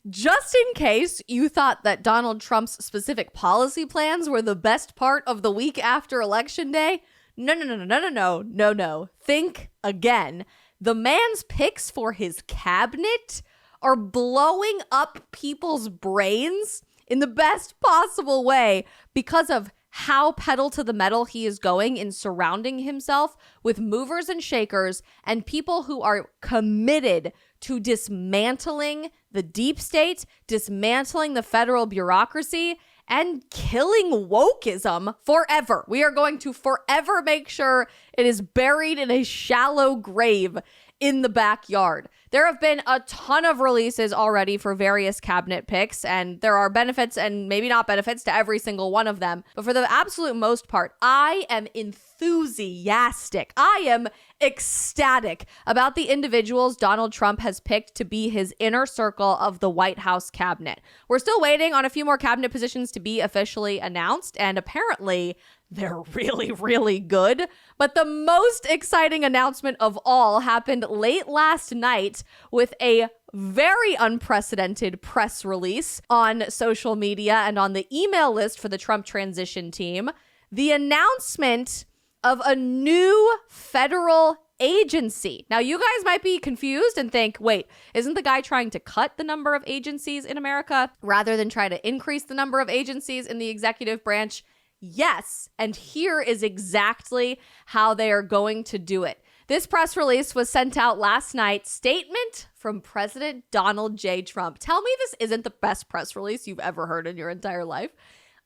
Just in case you thought that Donald Trump's specific policy plans were the best part of the week after Election Day, no. Think again. The man's picks for his cabinet are blowing up people's brains in the best possible way because of how pedal to the metal he is going in surrounding himself with movers and shakers and people who are committed to dismantling the deep state, dismantling the federal bureaucracy, and killing wokeism forever. We are going to forever make sure it is buried in a shallow grave in the backyard. There have been a ton of releases already for various cabinet picks, and there are benefits and maybe not benefits to every single one of them. But for the absolute most part, I am enthusiastic. I am ecstatic about the individuals Donald Trump has picked to be his inner circle of the White House cabinet. We're still waiting on a few more cabinet positions to be officially announced, and apparently they're really, really good. But the most exciting announcement of all happened late last night with a very unprecedented press release on social media and on the email list for the Trump transition team. The announcement of a new federal agency. Now, you guys might be confused and think, wait, isn't the guy trying to cut the number of agencies in America rather than try to increase the number of agencies in the executive branch? Yes, and here is exactly how they are going to do it. This press release was sent out last night. Statement from President Donald J. Trump. Tell me this isn't the best press release you've ever heard in your entire life.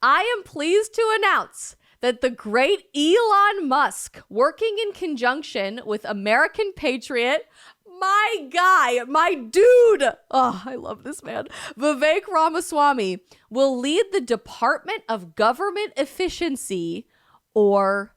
I am pleased to announce that the great Elon Musk, working in conjunction with American patriot, my guy, my dude, oh, I love this man, Vivek Ramaswamy, will lead the Department of Government Efficiency, or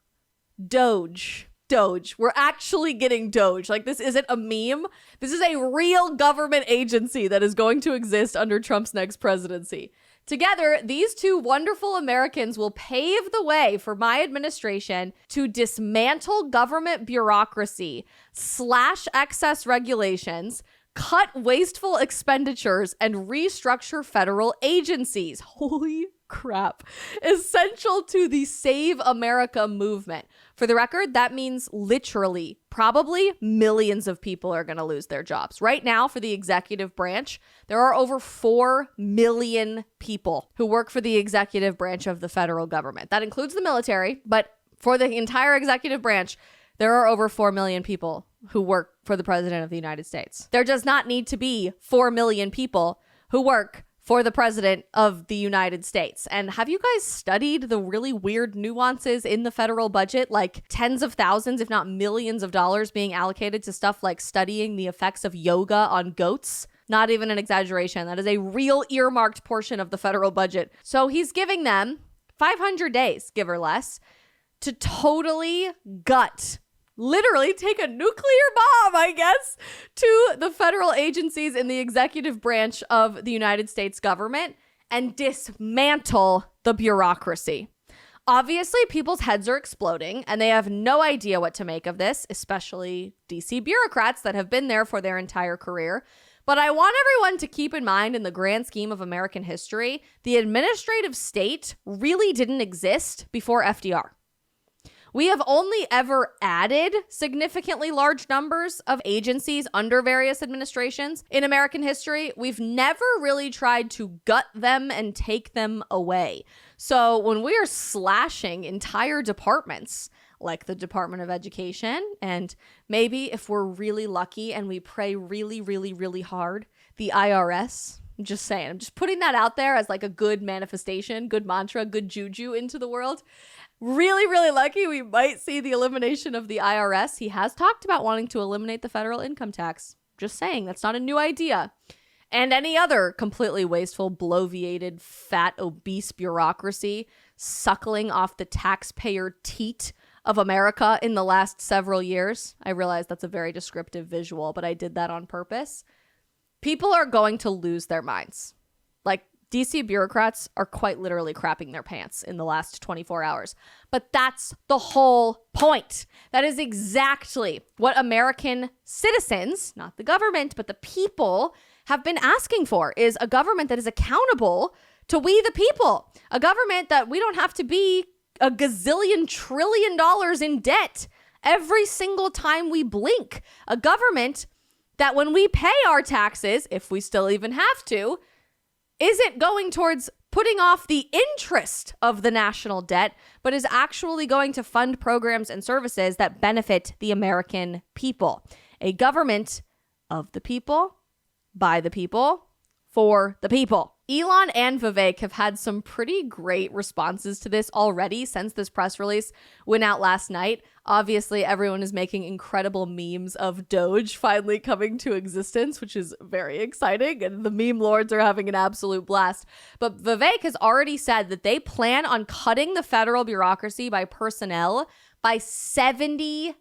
DOGE. DOGE. We're actually getting DOGE. Like, this isn't a meme. This is a real government agency that is going to exist under Trump's next presidency. Together, these two wonderful Americans will pave the way for my administration to dismantle government bureaucracy, slash excess regulations, cut wasteful expenditures, and restructure federal agencies. Holy crap. Essential to the Save America movement. For the record, that means literally, probably millions of people are going to lose their jobs. Right now, for the executive branch, there are over 4 million people who work for the executive branch of the federal government. That includes the military, but for the entire executive branch, there are over 4 million people who work for the president of the United States. There does not need to be 4 million people who work for the president of the United States. And have you guys studied the really weird nuances in the federal budget, like tens of thousands, if not millions of dollars being allocated to stuff like studying the effects of yoga on goats? Not even an exaggeration. That is a real earmarked portion of the federal budget. So he's giving them 500 days, give or less, to totally gut, literally take a nuclear bomb, I guess, to the federal agencies in the executive branch of the United States government and dismantle the bureaucracy. Obviously, people's heads are exploding and they have no idea what to make of this, especially DC bureaucrats that have been there for their entire career. But I want everyone to keep in mind, in the grand scheme of American history, the administrative state really didn't exist before FDR. We have only ever added significantly large numbers of agencies under various administrations in American history. We've never really tried to gut them and take them away. So when we are slashing entire departments, like the Department of Education, and maybe if we're really lucky and we pray really, really, really hard, the IRS, I'm just saying, I'm just putting that out there as like a good manifestation, good mantra, good juju into the world. Really, really lucky, we might see the elimination of the IRS. He has talked about wanting to eliminate the federal income tax. Just saying, that's not a new idea. And any other completely wasteful, bloviated, fat, obese bureaucracy suckling off the taxpayer teat of America in the last several years. I realize that's a very descriptive visual, but I did that on purpose. People are going to lose their minds. Like, DC bureaucrats are quite literally crapping their pants in the last 24 hours. But that's the whole point. That is exactly what American citizens, not the government, but the people, have been asking for, is a government that is accountable to we the people. A government that we don't have to be a gazillion trillion dollars in debt every single time we blink. A government that when we pay our taxes, if we still even have to, isn't going towards putting off the interest of the national debt, but is actually going to fund programs and services that benefit the American people. A government of the people, by the people, for the people. Elon and Vivek have had some pretty great responses to this already since this press release went out last night. Obviously, everyone is making incredible memes of DOGE finally coming to existence, which is very exciting, and the meme lords are having an absolute blast. But Vivek has already said that they plan on cutting the federal bureaucracy by personnel by 75%.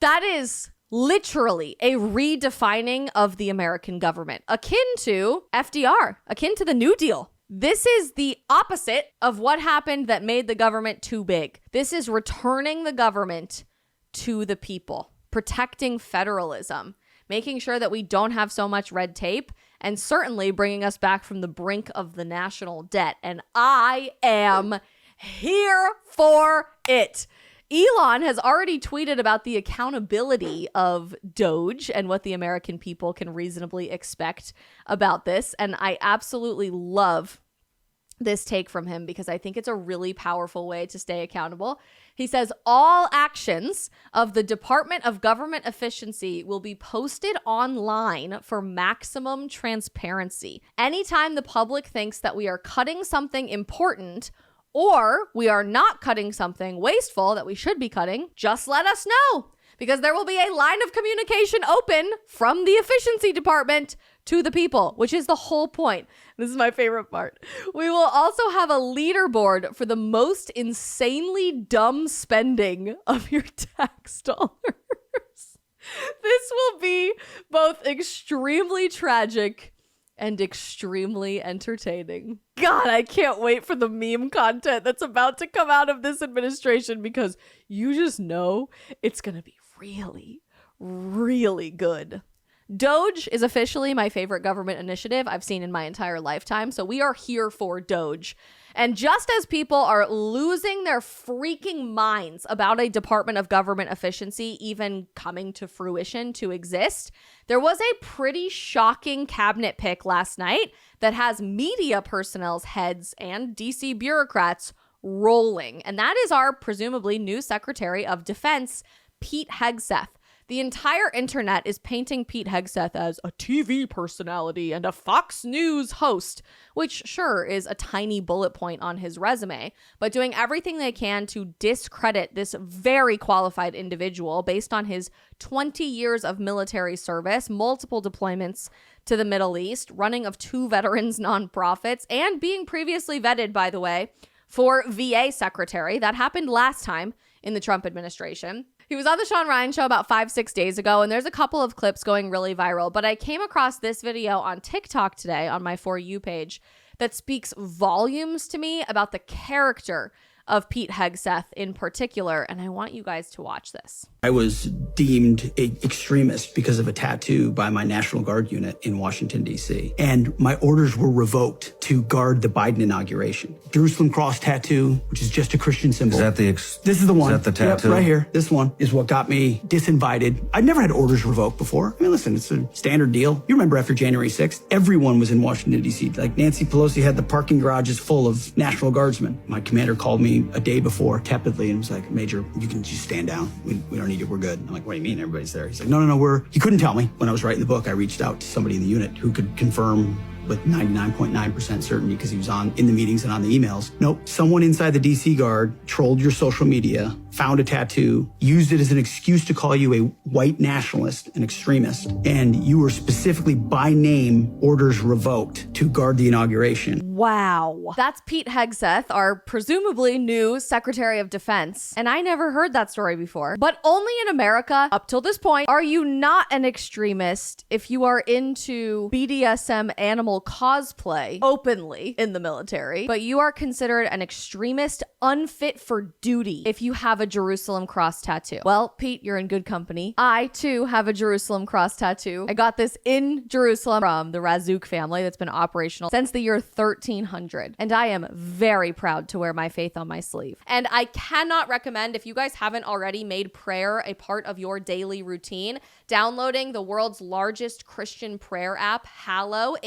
That is literally a redefining of the American government, akin to FDR, akin to the New Deal. This is the opposite of what happened that made the government too big. This is returning the government to the people, protecting federalism, making sure that we don't have so much red tape, and certainly bringing us back from the brink of the national debt. And I am here for it. Elon has already tweeted about the accountability of DOGE and what the American people can reasonably expect about this. And I absolutely love this take from him because I think it's a really powerful way to stay accountable. He says, all actions of the Department of Government Efficiency will be posted online for maximum transparency. Anytime the public thinks that we are cutting something important or we are not cutting something wasteful that we should be cutting, just let us know, because there will be a line of communication open from the efficiency department to the people, which is the whole point. This is my favorite part. We will also have a leaderboard for the most insanely dumb spending of your tax dollars. This will be both extremely tragic and extremely entertaining. God, I can't wait for the meme content that's about to come out of this administration, because you just know it's going to be really, really good. DOGE is officially my favorite government initiative I've seen in my entire lifetime, so we are here for DOGE. And just as people are losing their freaking minds about a Department of Government Efficiency even coming to fruition to exist, there was a pretty shocking cabinet pick last night that has media personnel's heads and DC bureaucrats rolling. And that is our presumably new Secretary of Defense, Pete Hegseth. The entire internet is painting Pete Hegseth as a TV personality and a Fox News host, which sure is a tiny bullet point on his resume, but doing everything they can to discredit this very qualified individual based on his 20 years of military service, multiple deployments to the Middle East, running of 2 veterans nonprofits, and being previously vetted, by the way, for VA secretary. That happened last time in the Trump administration. He was on the Sean Ryan Show about 5-6 days ago, and there's a couple of clips going really viral, but I came across this video on TikTok today on my For You page that speaks volumes to me about the character of Pete Hegseth in particular, and I want you guys to watch this. I was deemed an extremist because of a tattoo by my National Guard unit in Washington, D.C. And my orders were revoked to guard the Biden inauguration. Jerusalem cross tattoo, which is just a Christian symbol. Is that the This is the one. Is that the tattoo? Yep, right here. This one is what got me disinvited. I'd never had orders revoked before. I mean, listen, it's a standard deal. You remember after January 6th, everyone was in Washington, D.C. Like Nancy Pelosi had the parking garages full of National Guardsmen. My commander called me a day before tepidly and was like, Major, you can just stand down. We don't need you. We're good. I'm like, what do you mean? Everybody's there. He's like, no, he couldn't tell me. When I was writing the book, I reached out to somebody in the unit who could confirm with 99.9% certainty, because he was in the meetings and on the emails. Nope. Someone inside the DC Guard trolled your social media, found a tattoo, used it as an excuse to call you a white nationalist, an extremist, and you were specifically by name orders revoked to guard the inauguration. Wow. That's Pete Hegseth, our presumably new Secretary of Defense. And I never heard that story before. But only in America, up till this point, are you not an extremist if you are into BDSM animal will cosplay openly in the military, but you are considered an extremist unfit for duty if you have a Jerusalem cross tattoo. Well, Pete, you're in good company. I, too, have a Jerusalem cross tattoo. I got this in Jerusalem from the Razzouk family that's been operational since the year 1300. And I am very proud to wear my faith on my sleeve. And I cannot recommend, if you guys haven't already made prayer a part of your daily routine, downloading the world's largest Christian prayer app, Hallow, Hallow.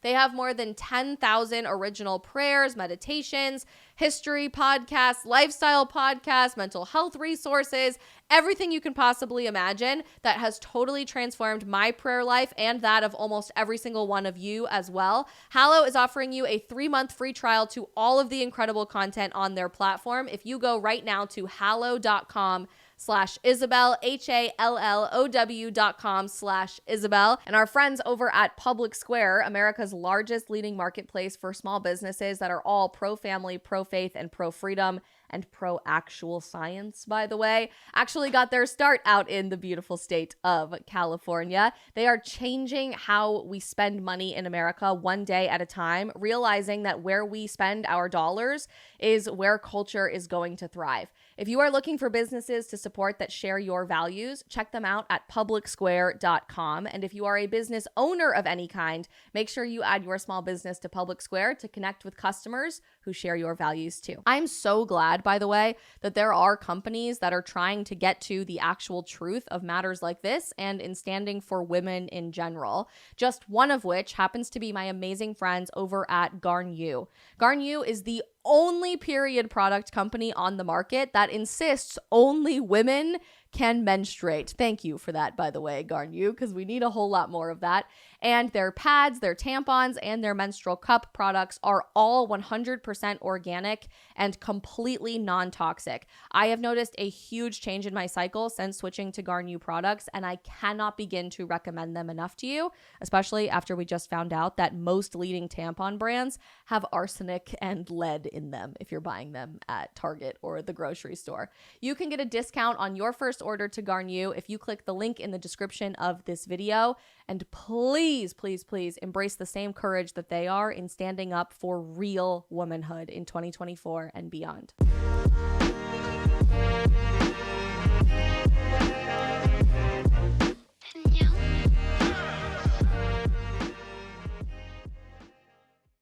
They have more than 10,000 original prayers, meditations, history podcasts, lifestyle podcasts, mental health resources, everything you can possibly imagine that has totally transformed my prayer life and that of almost every single one of you as well. Hallow is offering you a 3-month free trial to all of the incredible content on their platform. If you go right now to hallow.com/Isabel, HALLOW.com/Isabel. And our friends over at Public Square, America's largest leading marketplace for small businesses that are all pro-family, pro-faith, and pro-freedom, and pro-actual science, by the way, actually got their start out in the beautiful state of California. They are changing how we spend money in America one day at a time, realizing that where we spend our dollars is where culture is going to thrive. If you are looking for businesses to support that share your values, check them out at publicsquare.com. And if you are a business owner of any kind, make sure you add your small business to Public Square to connect with customers who share your values too. I'm so glad, by the way, that there are companies that are trying to get to the actual truth of matters like this and in standing for women in general. Just one of which happens to be my amazing friends over at Garnier. Garnier is the only period product company on the market that insists only women can menstruate. Thank you for that, by the way, Garnier, because we need a whole lot more of that. And their pads, their tampons, and their menstrual cup products are all 100% organic and completely non-toxic. I have noticed a huge change in my cycle since switching to Garnier products, and I cannot begin to recommend them enough to you, especially after we just found out that most leading tampon brands have arsenic and lead in them if you're buying them at Target or the grocery store. You can get a discount on your first order to Garnier if you click the link in the description of this video. And please, please, please embrace the same courage that they are in standing up for real womanhood in 2024 and beyond.